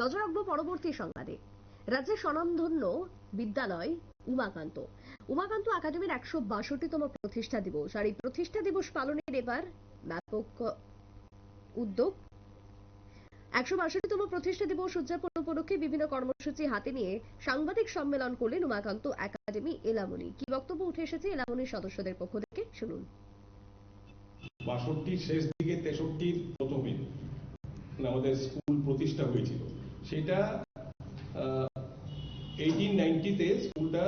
নজর রাখবো পরবর্তী সংবাদে। রাজ্যের স্বনামধন্য বিদ্যালয় উমাকান্ত একাডেমির ১৬২তম প্রতিষ্ঠা দিবস, আর এই প্রতিষ্ঠা দিবস পালনের এবার ব্যাপক উদ্যোগ। ১৬২তম প্রতিষ্ঠা দিবস উদযাপন উপলক্ষে বিভিন্ন কর্মসূচি হাতে নিয়ে সাংবাদিক সম্মেলন করলেন উমাকান্ত একাডেমি এলামনি। কি বক্তব্য উঠে এসেছে এলামনির সদস্যদের পক্ষ থেকে, শুনুন। ৬২ শেষ দিকে ৬৩ প্রথমে আমাদের স্কুল প্রতিষ্ঠা হয়েছিল। সেটা 1890-তে স্কুলটা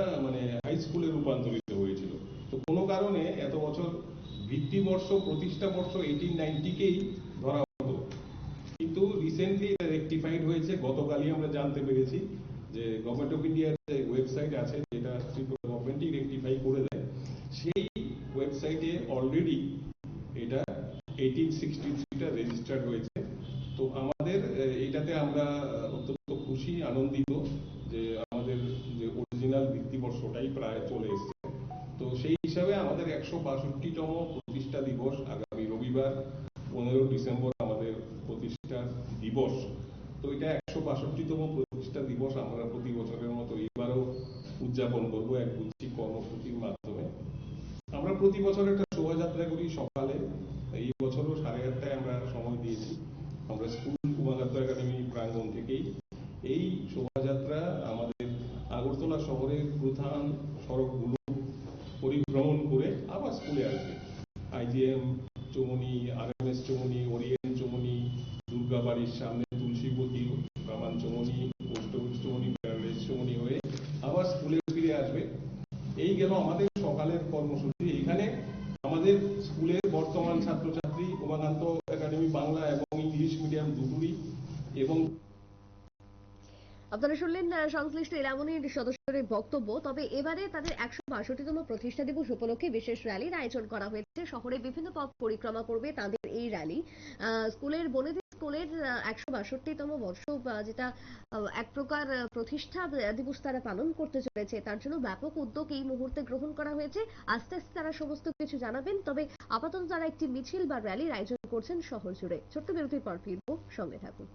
হাই স্কুলে রূপান্তরিত হয়েছিল। তো কোনো কারণে এত বছর ভিত্তিবর্ষ প্রতিষ্ঠা বর্ষ 1890-কেই ধরা হতো, কিন্তু রিসেন্টলি এটা রেকটিফাইড হয়েছে। গতকালই আমরা জানতে পেরেছি যে গভর্নমেন্ট অফ ইন্ডিয়ার যে ওয়েবসাইট আছে, যেটা ত্রিপুরা গভর্নমেন্টই রেকটিফাই করে দেয়, সেই ওয়েবসাইটে অলরেডি এটা 1863টা রেজিস্টার্ড হয়েছে। তো আমাদের এটাতে আমরা অত্যন্ত খুশি, আনন্দিত যে আমাদের যে অরিজিনাল ভিত্তিবর্ষটাই প্রায় চলে এসেছে। তো সেই হিসাবে আমাদের ১৬২তম প্রতিষ্ঠা দিবস আগামী রবিবার ১৫ ডিসেম্বর আমাদের প্রতিষ্ঠা দিবস। তো এটা ১৬২তম প্রতিষ্ঠা দিবস আমরা প্রতি বছরের মতো এবারও উদযাপন করবো এক গুচ্ছিক কর্মসূচির মাধ্যমে। আমরা প্রতি বছর একটা শোভাযাত্রা করি সকালে। এই বছরও ৮:৩০টায় আমরা সময় দিয়েছি। আমরা স্কুল উমাকান্ত একাডেমি প্রাঙ্গণ থেকেই এই শোভাযাত্রা আমাদের আগরতলা শহরের প্রধান সড়কগুলো পরিভ্রমণ করে আবার স্কুলে আসবে। IGM Chowmuhani, RMS Chowmuhani, orient Chowmuhani, দুর্গাবাড়ির সামনে Tulsibati, Raman Chowmuhani, post office Chowmuhani, paradise Chowmuhani হয়ে আবার স্কুলে ফিরে আসবে। এই গেল আমাদের সকালের কর্মসূচি। এখানে আমাদের স্কুলের বর্তমান ছাত্রছাত্রী উমাকান্ত একাডেমি বাংলা এবং ইংলিশ মিডিয়াম দুটোরই। এবং আপনারা শুনলেন সংশ্লিষ্ট এলামনির সদস্যদের বক্তব্য। তবে এবারে তাদের ১৬২তম প্রতিষ্ঠা দিবস উপলক্ষে বিশেষ র্যালির আয়োজন করা হয়েছে। শহরে বিভিন্ন পথ পরিক্রমা করবে তাদের এই র্যালি। স্কুলের বনেদি স্কুলের ১৬২তম বর্ষ, যেটা এক প্রকার প্রতিষ্ঠা দিবস তারা পালন করতে চলেছে, তার জন্য ব্যাপক উদ্যোগ এই মুহূর্তে গ্রহণ করা হয়েছে। আস্তে আস্তে তারা সমস্ত কিছু জানাবেন। তবে আপাতত তারা একটি মিছিল বা র্যালির আয়োজন করছেন শহর জুড়ে। ছোট্ট বিরতির পর ফিরবো, সঙ্গে থাকুন।